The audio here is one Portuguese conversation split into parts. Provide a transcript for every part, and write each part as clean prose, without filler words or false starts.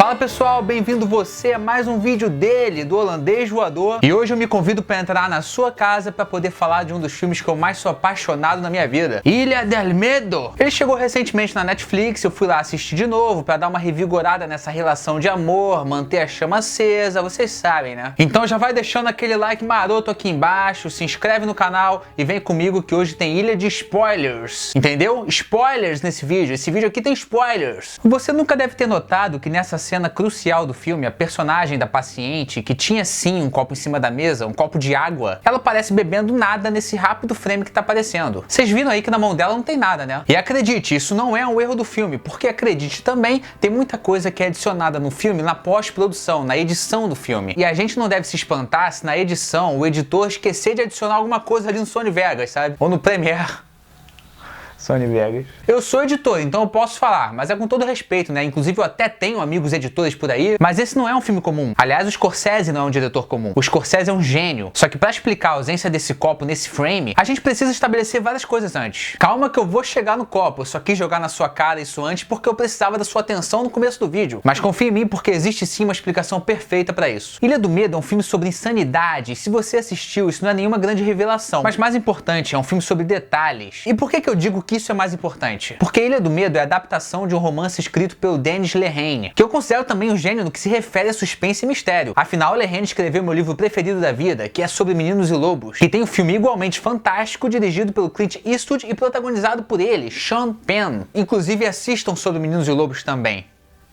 Fala pessoal, bem-vindo você a mais um vídeo dele, do Holandês Voador. E hoje eu me convido para entrar na sua casa para poder falar de um dos filmes que eu mais sou apaixonado na minha vida, Ilha del Medo. Ele chegou recentemente na Netflix, eu fui lá assistir de novo para dar uma revigorada nessa relação de amor, manter a chama acesa, vocês sabem, né? Então já vai deixando aquele like maroto aqui embaixo, se inscreve no canal e vem comigo que hoje tem ilha de spoilers, entendeu? Spoilers nesse vídeo, esse vídeo aqui tem spoilers. Você nunca deve ter notado que nessa cena crucial do filme, a personagem da paciente, que tinha sim um copo em cima da mesa, um copo de água, ela parece bebendo nada nesse rápido frame que tá aparecendo. Vocês viram aí que na mão dela não tem nada, né? E acredite, isso não é um erro do filme, porque acredite também, tem muita coisa que é adicionada no filme na pós-produção, na edição do filme. E a gente não deve se espantar se na edição o editor esquecer de adicionar alguma coisa ali no Sony Vegas, sabe? Ou no Premiere. Sony Vegas. Eu sou editor, então eu posso falar, mas é com todo respeito, né? Inclusive eu até tenho amigos editores por aí, mas esse não é um filme comum. Aliás, o Scorsese não é um diretor comum. O Scorsese é um gênio. Só que pra explicar a ausência desse copo nesse frame, a gente precisa estabelecer várias coisas antes. Calma que eu vou chegar no copo, eu só quis jogar na sua cara isso antes porque eu precisava da sua atenção no começo do vídeo. Mas confia em mim porque existe sim uma explicação perfeita pra isso. Ilha do Medo é um filme sobre insanidade, e se você assistiu, isso não é nenhuma grande revelação. Mas mais importante, é um filme sobre detalhes. E por que eu digo que isso é mais importante? Porque Ilha do Medo é a adaptação de um romance escrito pelo Dennis Lehane, que eu considero também um gênio no que se refere a suspense e mistério. Afinal, Lehane escreveu meu livro preferido da vida, que é sobre Meninos e Lobos, que tem um filme igualmente fantástico, dirigido pelo Clint Eastwood e protagonizado por ele, Sean Penn. Inclusive assistam sobre Meninos e Lobos também.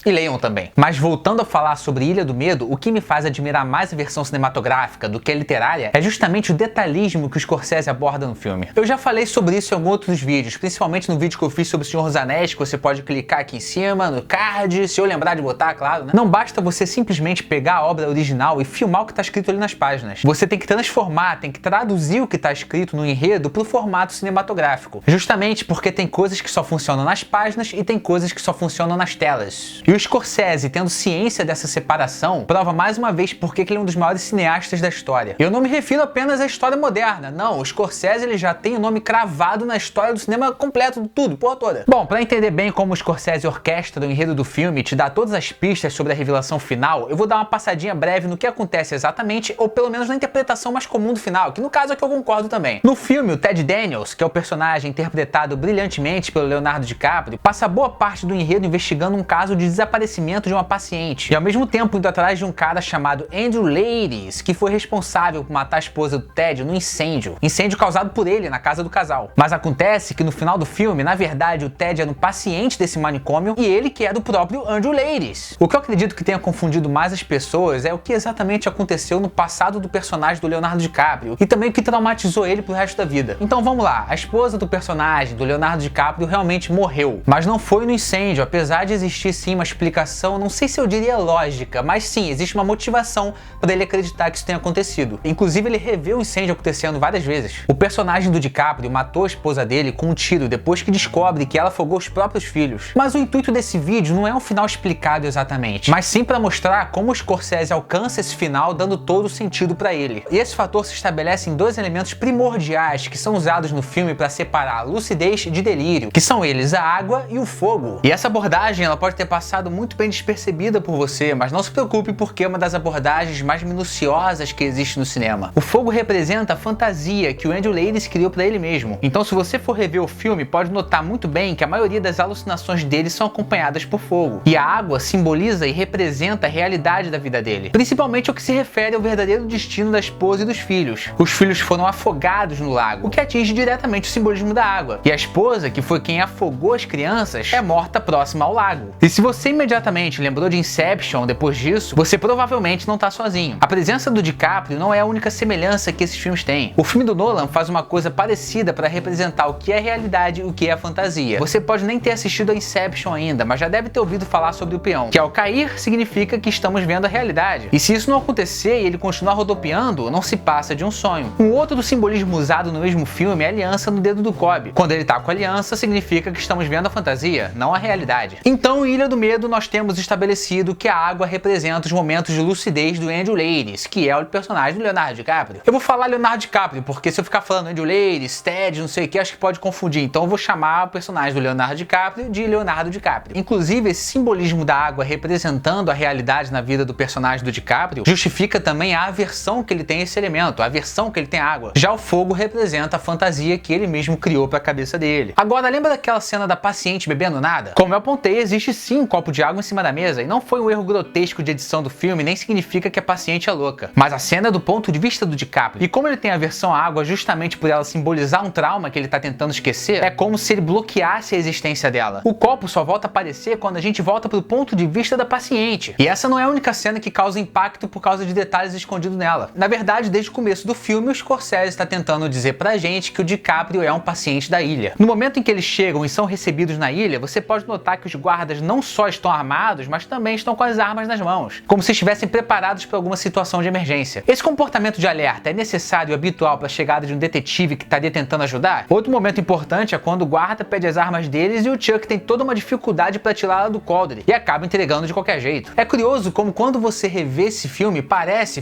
E leiam também. Mas voltando a falar sobre Ilha do Medo, o que me faz admirar mais a versão cinematográfica do que a literária é justamente o detalhismo que o Scorsese aborda no filme. Eu já falei sobre isso em alguns outros vídeos, principalmente no vídeo que eu fiz sobre o Senhor dos Anéis, que você pode clicar aqui em cima, no card, se eu lembrar de botar, claro, né? Não basta você simplesmente pegar a obra original e filmar o que está escrito ali nas páginas. Você tem que transformar, tem que traduzir o que está escrito no enredo para o formato cinematográfico. Justamente porque tem coisas que só funcionam nas páginas e tem coisas que só funcionam nas telas. E o Scorsese, tendo ciência dessa separação, prova mais uma vez porque ele é um dos maiores cineastas da história. Eu não me refiro apenas à história moderna, não, o Scorsese ele já tem o nome cravado na história do cinema completo, de tudo, porra toda. Bom, pra entender bem como o Scorsese orquestra o enredo do filme e te dá todas as pistas sobre a revelação final, eu vou dar uma passadinha breve no que acontece exatamente, ou pelo menos na interpretação mais comum do final, que no caso é que eu concordo também. No filme, o Ted Daniels, que é o personagem interpretado brilhantemente pelo Leonardo DiCaprio, passa boa parte do enredo investigando um caso de desaparecimento de uma paciente, e ao mesmo tempo indo atrás de um cara chamado Andrew Ladies, que foi responsável por matar a esposa do Ted no incêndio causado por ele na casa do casal. Mas acontece que no final do filme, na verdade, o Ted era um paciente desse manicômio e ele que é do próprio Andrew Ladies. O que eu acredito que tenha confundido mais as pessoas é o que exatamente aconteceu no passado do personagem do Leonardo DiCaprio e também o que traumatizou ele pro resto da vida. Então vamos lá, a esposa do personagem do Leonardo DiCaprio realmente morreu, mas não foi no incêndio, apesar de existir sim uma explicação, não sei se eu diria lógica, mas sim, existe uma motivação para ele acreditar que isso tenha acontecido. Inclusive, ele revê o incêndio acontecendo várias vezes. O personagem do DiCaprio matou a esposa dele com um tiro depois que descobre que ela afogou os próprios filhos. Mas o intuito desse vídeo não é um final explicado exatamente, mas sim para mostrar como o Scorsese alcança esse final dando todo o sentido para ele. E esse fator se estabelece em dois elementos primordiais que são usados no filme para separar a lucidez de delírio, que são eles a água e o fogo. E essa abordagem ela pode ter passado muito bem despercebida por você, mas não se preocupe porque é uma das abordagens mais minuciosas que existe no cinema. O fogo representa a fantasia que o Andrew Ladies criou para ele mesmo. Então se você for rever o filme, pode notar muito bem que a maioria das alucinações dele são acompanhadas por fogo. E a água simboliza e representa a realidade da vida dele, principalmente o que se refere ao verdadeiro destino da esposa e dos filhos. Os filhos foram afogados no lago, o que atinge diretamente o simbolismo da água. E a esposa, que foi quem afogou as crianças, é morta próxima ao lago. E se você imediatamente lembrou de Inception depois disso, você provavelmente não tá sozinho. A presença do DiCaprio não é a única semelhança que esses filmes têm. O filme do Nolan faz uma coisa parecida para representar o que é realidade e o que é fantasia. Você pode nem ter assistido a Inception ainda, mas já deve ter ouvido falar sobre o peão, que ao cair significa que estamos vendo a realidade. E se isso não acontecer e ele continuar rodopiando, não se passa de um sonho. Um outro do simbolismo usado no mesmo filme é a aliança no dedo do Cobb. Quando ele tá com a aliança, significa que estamos vendo a fantasia, não a realidade. Então, Ilha do Medo enredo, nós temos estabelecido que a água representa os momentos de lucidez do Andrew Ladies, que é o personagem do Leonardo DiCaprio. Eu vou falar Leonardo DiCaprio, porque se eu ficar falando Andrew Ladies, Ted, não sei o que, acho que pode confundir. Então eu vou chamar o personagem do Leonardo DiCaprio de Leonardo DiCaprio. Inclusive, esse simbolismo da água representando a realidade na vida do personagem do DiCaprio justifica também a aversão que ele tem a esse elemento, a aversão que ele tem à água. Já o fogo representa a fantasia que ele mesmo criou para a cabeça dele. Agora, lembra daquela cena da paciente bebendo nada? Como eu apontei, existe sim um copo de água em cima da mesa, e não foi um erro grotesco de edição do filme, nem significa que a paciente é louca. Mas a cena é do ponto de vista do DiCaprio. E como ele tem aversão à água justamente por ela simbolizar um trauma que ele tá tentando esquecer, é como se ele bloqueasse a existência dela. O copo só volta a aparecer quando a gente volta pro ponto de vista da paciente. E essa não é a única cena que causa impacto por causa de detalhes escondidos nela. Na verdade, desde o começo do filme, o Scorsese está tentando dizer pra gente que o DiCaprio é um paciente da ilha. No momento em que eles chegam e são recebidos na ilha, você pode notar que os guardas não só estão armados, mas também estão com as armas nas mãos, como se estivessem preparados para alguma situação de emergência. Esse comportamento de alerta é necessário e habitual para a chegada de um detetive que estaria tentando ajudar? Outro momento importante é quando o guarda pede as armas deles e o Chuck tem toda uma dificuldade para tirá-la do coldre e acaba entregando de qualquer jeito. É curioso como quando você revê esse filme,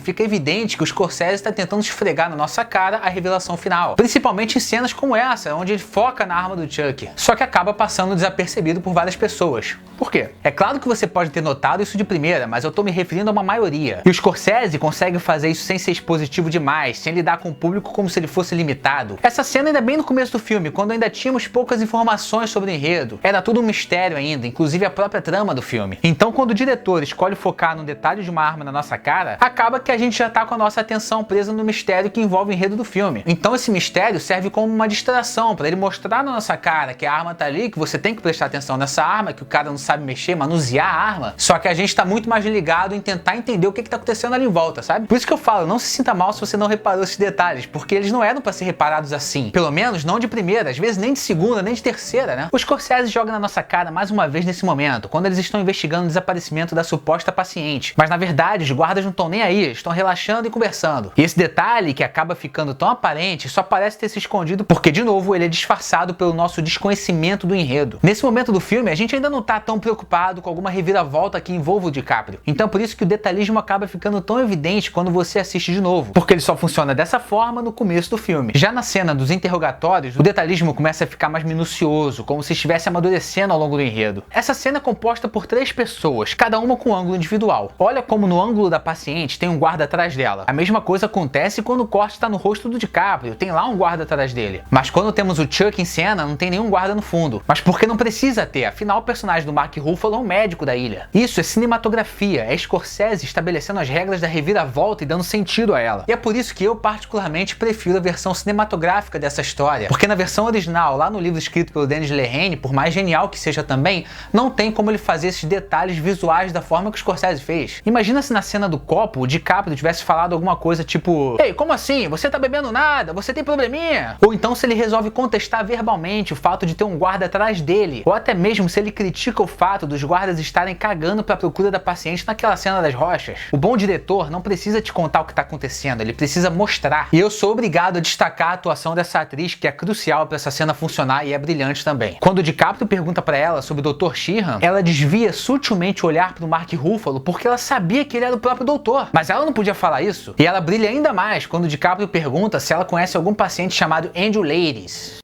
fica evidente que o Scorsese está tentando esfregar na nossa cara a revelação final, principalmente em cenas como essa, onde ele foca na arma do Chuck, só que acaba passando desapercebido por várias pessoas. Por quê? É claro que você pode ter notado isso de primeira, mas eu tô me referindo a uma maioria. E o Scorsese consegue fazer isso sem ser expositivo demais, sem lidar com o público como se ele fosse limitado. Essa cena ainda bem no começo do filme, quando ainda tínhamos poucas informações sobre o enredo. Era tudo um mistério ainda, inclusive a própria trama do filme. Então quando o diretor escolhe focar num detalhe de uma arma na nossa cara, acaba que a gente já tá com a nossa atenção presa no mistério que envolve o enredo do filme. Então esse mistério serve como uma distração, para ele mostrar na nossa cara que a arma tá ali, que você tem que prestar atenção nessa arma, que o cara não sabe mexer, manusear a arma, só que a gente tá muito mais ligado em tentar entender o que tá acontecendo ali em volta, sabe? Por isso que eu falo, não se sinta mal se você não reparou esses detalhes, porque eles não eram pra ser reparados assim. Pelo menos não de primeira, às vezes nem de segunda, nem de terceira, né? O Scorsese joga na nossa cara mais uma vez nesse momento, quando eles estão investigando o desaparecimento da suposta paciente. Mas na verdade, os guardas não estão nem aí, estão relaxando e conversando. E esse detalhe, que acaba ficando tão aparente, só parece ter se escondido porque, de novo, ele é disfarçado pelo nosso desconhecimento do enredo. Nesse momento do filme, a gente ainda não tá tão preocupado com alguma reviravolta que envolva o DiCaprio. Então por isso que o detalhismo acaba ficando tão evidente quando você assiste de novo, porque ele só funciona dessa forma no começo do filme. Já na cena dos interrogatórios, o detalhismo começa a ficar mais minucioso, como se estivesse amadurecendo ao longo do enredo. Essa cena é composta por 3 pessoas, cada uma com um ângulo individual. Olha como no ângulo da paciente tem um guarda atrás dela. A mesma coisa acontece quando o corte está no rosto do DiCaprio, tem lá um guarda atrás dele. Mas quando temos o Chuck em cena, não tem nenhum guarda no fundo. Mas porque não precisa ter, afinal o personagem do Mark Ruffalo é um médico da ilha. Isso é cinematografia, é Scorsese estabelecendo as regras da reviravolta e dando sentido a ela. E é por isso que eu particularmente prefiro a versão cinematográfica dessa história, porque na versão original, lá no livro escrito pelo Dennis Lehane, por mais genial que seja também, não tem como ele fazer esses detalhes visuais da forma que o Scorsese fez. Imagina se na cena do copo o DiCaprio tivesse falado alguma coisa tipo: "Ei, como assim? Você tá bebendo nada? Você tem probleminha?" Ou então se ele resolve contestar verbalmente o fato de ter um guarda atrás dele, ou até mesmo se ele critica o fato dos guardas estarem cagando pra procura da paciente naquela cena das rochas. O bom diretor não precisa te contar o que tá acontecendo, ele precisa mostrar. E eu sou obrigado a destacar a atuação dessa atriz, que é crucial pra essa cena funcionar e é brilhante também. Quando o DiCaprio pergunta pra ela sobre o Dr. Sheehan, ela desvia sutilmente o olhar pro Mark Ruffalo porque ela sabia que ele era o próprio doutor. Mas ela não podia falar isso. E ela brilha ainda mais quando o DiCaprio pergunta se ela conhece algum paciente chamado Andrew Ladies.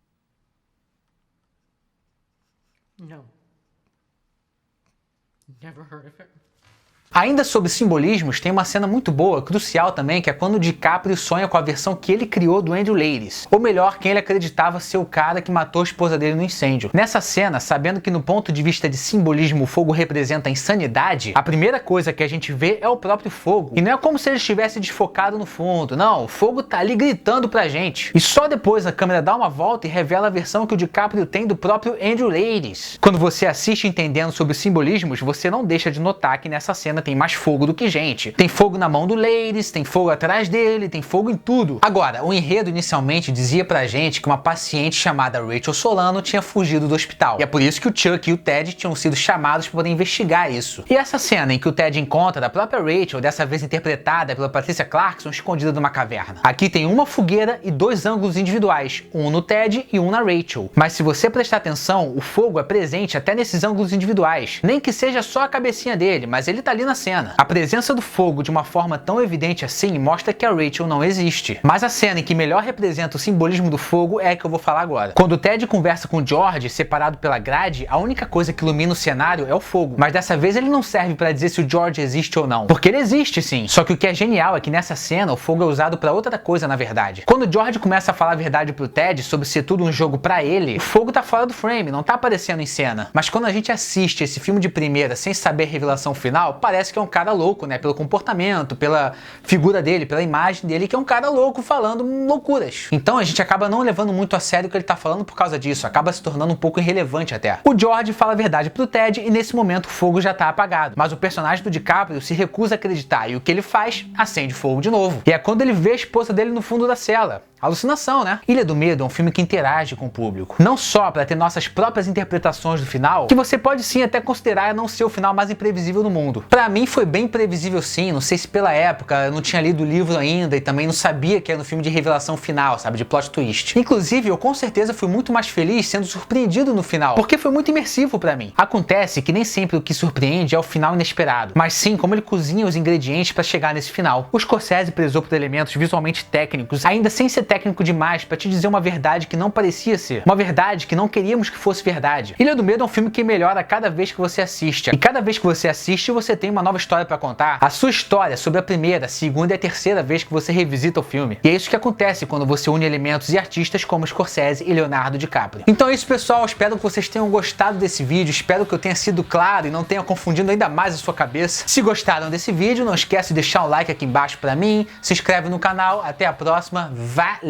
No. Never heard of it. Ainda sobre simbolismos, tem uma cena muito boa, crucial também, que é quando o DiCaprio sonha com a versão que ele criou do Andrew Ladies. Ou melhor, quem ele acreditava ser o cara que matou a esposa dele no incêndio. Nessa cena, sabendo que no ponto de vista de simbolismo o fogo representa a insanidade, a primeira coisa que a gente vê é o próprio fogo. E não é como se ele estivesse desfocado no fundo, não, o fogo tá ali gritando pra gente. E só depois a câmera dá uma volta e revela a versão que o DiCaprio tem do próprio Andrew Ladies. Quando você assiste entendendo sobre os simbolismos, você não deixa de notar que nessa cena cena tem mais fogo do que gente. Tem fogo na mão do Ladies, tem fogo atrás dele, tem fogo em tudo. Agora, o enredo inicialmente dizia pra gente que uma paciente chamada Rachel Solano tinha fugido do hospital. E é por isso que o Chuck e o Ted tinham sido chamados para poder investigar isso. E essa cena em que o Ted encontra a própria Rachel, dessa vez interpretada pela Patricia Clarkson, escondida numa caverna. Aqui tem uma fogueira e dois ângulos individuais, um no Ted e um na Rachel. Mas se você prestar atenção, o fogo é presente até nesses ângulos individuais. Nem que seja só a cabecinha dele, mas ele tá ali na cena. A presença do fogo de uma forma tão evidente assim mostra que a Rachel não existe. Mas a cena em que melhor representa o simbolismo do fogo é a que eu vou falar agora. Quando o Ted conversa com o George, separado pela grade, a única coisa que ilumina o cenário é o fogo. Mas dessa vez ele não serve para dizer se o George existe ou não. Porque ele existe sim. Só que o que é genial é que nessa cena o fogo é usado para outra coisa na verdade. Quando o George começa a falar a verdade pro Ted sobre ser tudo um jogo pra ele, o fogo tá fora do frame, não tá aparecendo em cena. Mas quando a gente assiste esse filme de primeira sem saber a revelação final, parece que é um cara louco, né? Pelo comportamento, pela figura dele, pela imagem dele, que é um cara louco falando loucuras. Então a gente acaba não levando muito a sério o que ele tá falando por causa disso, acaba se tornando um pouco irrelevante até. O George fala a verdade pro Ted e nesse momento o fogo já tá apagado. Mas o personagem do DiCaprio se recusa a acreditar e o que ele faz? Acende fogo de novo. E é quando ele vê a esposa dele no fundo da cela. Alucinação, né? Ilha do Medo é um filme que interage com o público. Não só para ter nossas próprias interpretações do final, que você pode sim até considerar não ser o final mais imprevisível do mundo. Pra mim foi bem previsível sim, não sei se pela época eu não tinha lido o livro ainda e também não sabia que era um filme de revelação final, sabe? De plot twist. Inclusive, eu com certeza fui muito mais feliz sendo surpreendido no final, porque foi muito imersivo pra mim. Acontece que nem sempre o que surpreende é o final inesperado, mas sim como ele cozinha os ingredientes pra chegar nesse final. O Scorsese prezou por elementos visualmente técnicos, ainda sem ser técnico demais pra te dizer uma verdade que não parecia ser, uma verdade que não queríamos que fosse verdade. Ilha do Medo é um filme que melhora cada vez que você assiste, e cada vez que você assiste você tem uma nova história pra contar, a sua história sobre a primeira, segunda e a terceira vez que você revisita o filme. E é isso que acontece quando você une elementos e artistas como Scorsese e Leonardo DiCaprio. Então é isso, pessoal, espero que vocês tenham gostado desse vídeo, espero que eu tenha sido claro e não tenha confundido ainda mais a sua cabeça. Se gostaram desse vídeo, não esquece de deixar um like aqui embaixo pra mim, se inscreve no canal, até a próxima, valeu!